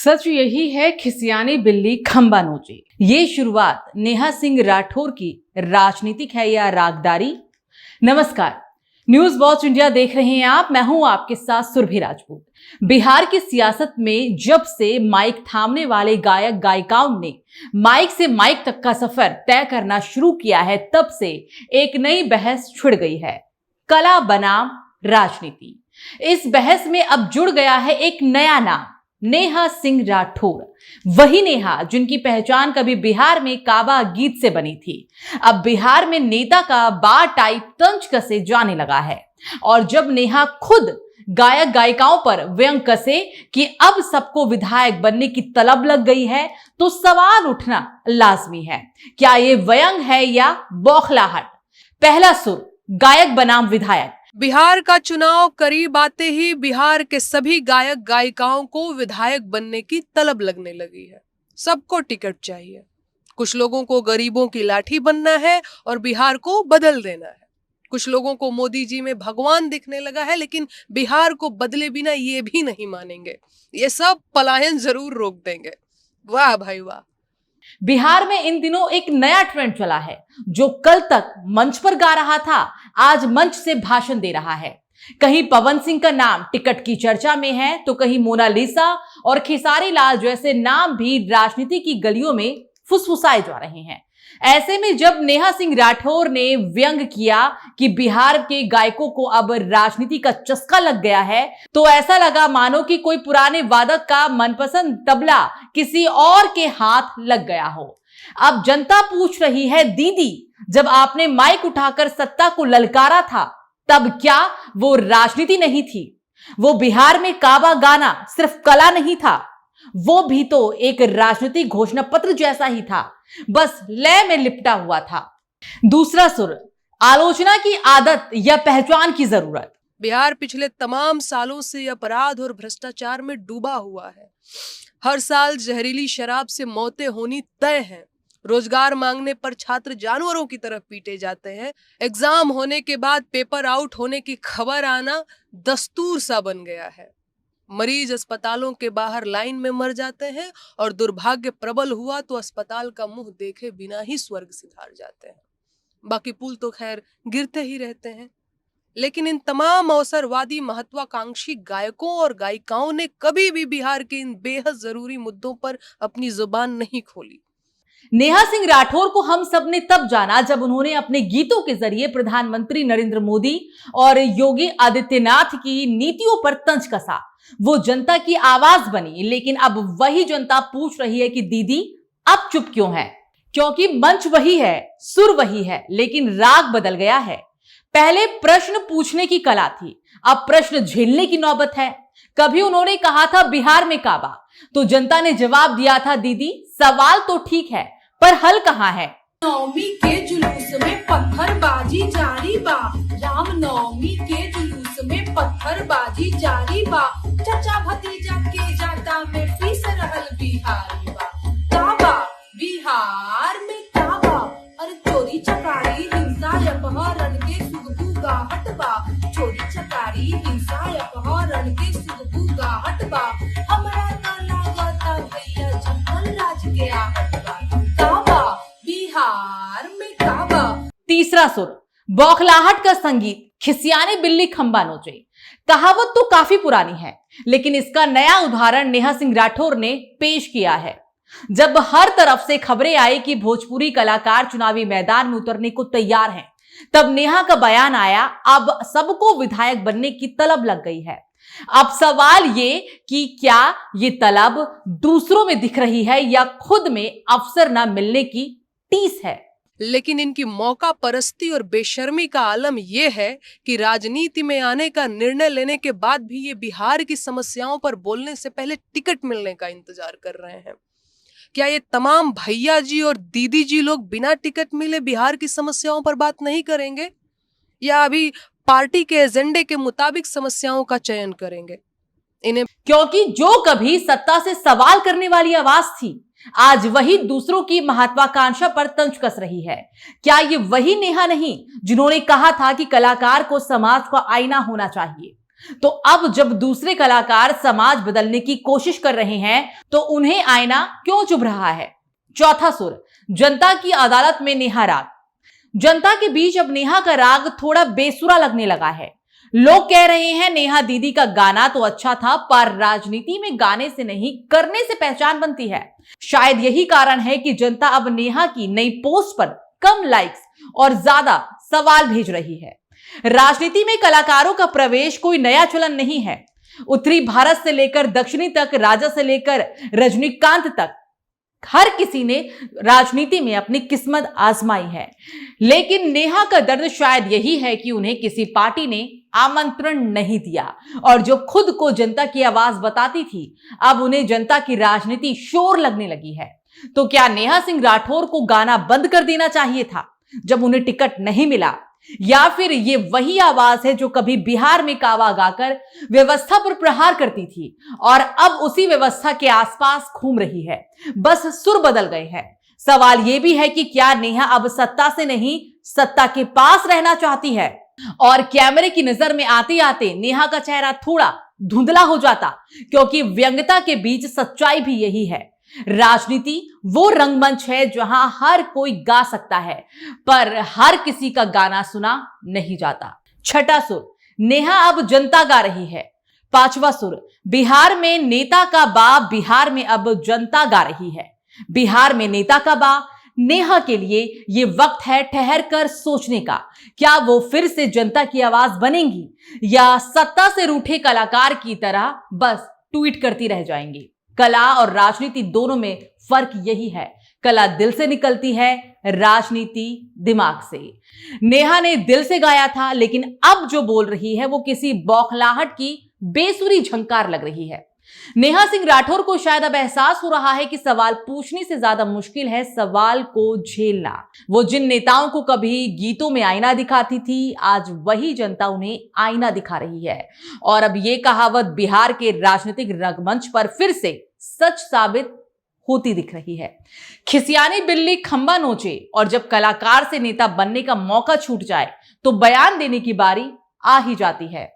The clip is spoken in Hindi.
सच यही है, खिसियानी बिल्ली खंबा नोचे। ये शुरुआत नेहा सिंह राठौर की राजनीतिक है या रागदारी? नमस्कार, न्यूज वॉच इंडिया देख रहे हैं आप। मैं हूं आपके साथ सुरभि राजपूत। बिहार की सियासत में जब से माइक थामने वाले गायक गायिकाओं ने माइक से माइक तक का सफर तय करना शुरू किया है, तब से एक नई बहस छिड़ गई है, कला बनाम राजनीति। इस बहस में अब जुड़ गया है एक नया नाम, नेहा सिंह राठौर। वही नेहा जिनकी पहचान कभी बिहार में काबा गीत से बनी थी, अब बिहार में नेता का बार टाइप तंज कसे जाने लगा है। और जब नेहा खुद गायक गायिकाओं पर व्यंग कसे कि अब सबको विधायक बनने की तलब लग गई है, तो सवाल उठना लाजमी है, क्या ये व्यंग है या बौखलाहट? पहला सुर, गायक बनाम विधायक। बिहार का चुनाव करीब आते ही बिहार के सभी गायक गायिकाओं को विधायक बनने की तलब लगने लगी है। सबको टिकट चाहिए। कुछ लोगों को गरीबों की लाठी बनना है और बिहार को बदल देना है। कुछ लोगों को मोदी जी में भगवान दिखने लगा है, लेकिन बिहार को बदले बिना ये भी नहीं मानेंगे। ये सब पलायन जरूर रोक देंगे। वाह भाई वाह। बिहार में इन दिनों एक नया ट्रेंड चला है। जो कल तक मंच पर गा रहा था, आज मंच से भाषण दे रहा है। कहीं पवन सिंह का नाम टिकट की चर्चा में है, तो कहीं मोनालिसा और खेसारी लाल जैसे नाम भी राजनीति की गलियों में फुसफुसाए जा रहे हैं। ऐसे में जब नेहा सिंह राठौर ने व्यंग किया कि बिहार के गायकों को अब राजनीति का चस्का लग गया है, तो ऐसा लगा मानो कि कोई पुराने वादक का मनपसंद तबला किसी और के हाथ लग गया हो। अब जनता पूछ रही है, दीदी जब आपने माइक उठाकर सत्ता को ललकारा था, तब क्या वो राजनीति नहीं थी? वो बिहार में काबा गाना सिर्फ कला नहीं था, वो भी तो एक राजनीतिक घोषणा पत्र जैसा ही था, बस लय में लिपटा हुआ था। दूसरा सुर, आलोचना की आदत या पहचान की जरूरत। बिहार पिछले तमाम सालों से अपराध और भ्रष्टाचार में डूबा हुआ है। हर साल जहरीली शराब से मौतें होनी तय हैं। रोजगार मांगने पर छात्र जानवरों की तरह पीटे जाते हैं। एग्जाम होने के बाद पेपर आउट होने की खबर आना दस्तूर सा बन गया है। मरीज अस्पतालों के बाहर लाइन में मर जाते हैं और दुर्भाग्य प्रबल हुआ तो अस्पताल का मुंह देखे बिना ही स्वर्ग सिधार जाते हैं। बाकी पुल तो खैर गिरते ही रहते हैं। लेकिन इन तमाम अवसरवादी महत्वाकांक्षी गायकों और गायिकाओं ने कभी भी बिहार के इन बेहद जरूरी मुद्दों पर अपनी जुबान नहीं खोली। नेहा सिंह राठौर को हम सब ने तब जाना जब उन्होंने अपने गीतों के जरिए प्रधानमंत्री नरेंद्र मोदी और योगी आदित्यनाथ की नीतियों पर तंज कसा। वो जनता की आवाज बनी। लेकिन अब वही जनता पूछ रही है कि दीदी अब चुप क्यों है? क्योंकि मंच वही है, सुर वही है, लेकिन राग बदल गया है। पहले प्रश्न पूछने की कला थी, अब प्रश्न झेलने की नौबत है। कभी उन्होंने कहा था बिहार में काबा, तो जनता ने जवाब दिया था, दीदी सवाल तो ठीक है पर हल कहाँ है? नवमी के जुलूस में पत्थरबाजी जारी बा, राम नवमी के जुलूस में पत्थरबाजी जारी बा, चचा भतीजा के जाता में पीस रहल बिहारी बा, काबा बिहार में काबा, अरे चोरी चकारी हिंसा अपहरण के सुगबू गाहट बा, चोरी चकारी हिंसा अपहरण के सुगबू गाहट बा, हमरा तो लागता भैया जंगल राज के आहट बा, काबा बिहार में काबा। तीसरा सुर, बौखलाहट का संगीत, खिसियानी बिल्ली खंबा नोचे। कहावत तो काफी पुरानी है, लेकिन इसका नया उदाहरण नेहा सिंह राठौर ने पेश किया है। जब हर तरफ से खबरें आई कि भोजपुरी कलाकार चुनावी मैदान में उतरने को तैयार हैं, तब नेहा का बयान आया, अब सबको विधायक बनने की तलब लग गई है। अब सवाल ये कि क्या ये तलब दूसरों में दिख रही है या खुद में अवसर न मिलने की टीस है? लेकिन इनकी मौका परस्ती और बेशर्मी का आलम यह है कि राजनीति में आने का निर्णय लेने के बाद भी ये बिहार की समस्याओं पर बोलने से पहले टिकट मिलने का इंतजार कर रहे हैं। क्या ये तमाम भैया जी और दीदी जी लोग बिना टिकट मिले बिहार की समस्याओं पर बात नहीं करेंगे, या अभी पार्टी के एजेंडे के मुताबिक समस्याओं का चयन करेंगे? इन्हें क्योंकि जो कभी सत्ता से सवाल करने वाली आवाज थी, आज वही दूसरों की महत्वाकांक्षा पर तंज कस रही है। क्या ये वही नेहा नहीं जिन्होंने कहा था कि कलाकार को समाज का आईना होना चाहिए? तो अब जब दूसरे कलाकार समाज बदलने की कोशिश कर रहे हैं तो उन्हें आईना क्यों चुभ रहा है? चौथा सुर, जनता की अदालत में नेहा राग। जनता के बीच अब नेहा का राग थोड़ा बेसुरा लगने लगा है। लोग कह रहे हैं नेहा दीदी का गाना तो अच्छा था, पर राजनीति में गाने से नहीं करने से पहचान बनती है। शायद यही कारण है कि जनता अब नेहा की नई पोस्ट पर कम लाइक्स और ज्यादा सवाल भेज रही है। राजनीति में कलाकारों का प्रवेश कोई नया चलन नहीं है। उत्तरी भारत से लेकर दक्षिणी तक, राजा से लेकर रजनीकांत तक, हर किसी ने राजनीति में अपनी किस्मत आजमाई है। लेकिन नेहा का दर्द शायद यही है कि उन्हें किसी पार्टी ने आमंत्रण नहीं दिया और जो खुद को जनता की आवाज बताती थी, अब उन्हें जनता की राजनीति शोर लगने लगी है। तो क्या नेहा सिंह राठौर को गाना बंद कर देना चाहिए था जब उन्हें टिकट नहीं मिला, या फिर ये वही आवाज है जो कभी बिहार में कावा गाकर व्यवस्था पर प्रहार करती थी और अब उसी व्यवस्था के आसपास घूम रही है, बस सुर बदल गए हैं। सवाल यह भी है कि क्या नेहा अब सत्ता से नहीं सत्ता के पास रहना चाहती है? और कैमरे की नजर में आते आते नेहा का चेहरा थोड़ा धुंधला हो जाता, क्योंकि व्यंग्यता के बीच सच्चाई भी यही है। राजनीति वो रंगमंच है जहां हर कोई गा सकता है, पर हर किसी का गाना सुना नहीं जाता। छठा सुर, नेहा अब जनता गा रही है। पांचवा सुर, बिहार में नेता का बा, बिहार में अब जनता गा रही है। बिहार में नेता का बा, नेहा के लिए ये वक्त है ठहर कर सोचने का। क्या वो फिर से जनता की आवाज बनेंगी या सत्ता से रूठे कलाकार की तरह बस ट्वीट करती रह जाएंगी? कला और राजनीति दोनों में फर्क यही है, कला दिल से निकलती है, राजनीति दिमाग से। नेहा ने दिल से गाया था, लेकिन अब जो बोल रही है वो किसी बौखलाहट की बेसुरी झंकार लग रही है। नेहा सिंह राठौर को शायद अब एहसास हो रहा है कि सवाल पूछने से ज्यादा मुश्किल है सवाल को झेलना। वो जिन नेताओं को कभी गीतों में आईना दिखाती थी, आज वही जनता उन्हें आईना दिखा रही है। और अब ये कहावत बिहार के राजनीतिक रंगमंच पर फिर से सच साबित होती दिख रही है। खिसियानी बिल्ली खंबा नोचे, और जब कलाकार से नेता बनने का मौका छूट जाए तो बयान देने की बारी आ ही जाती है।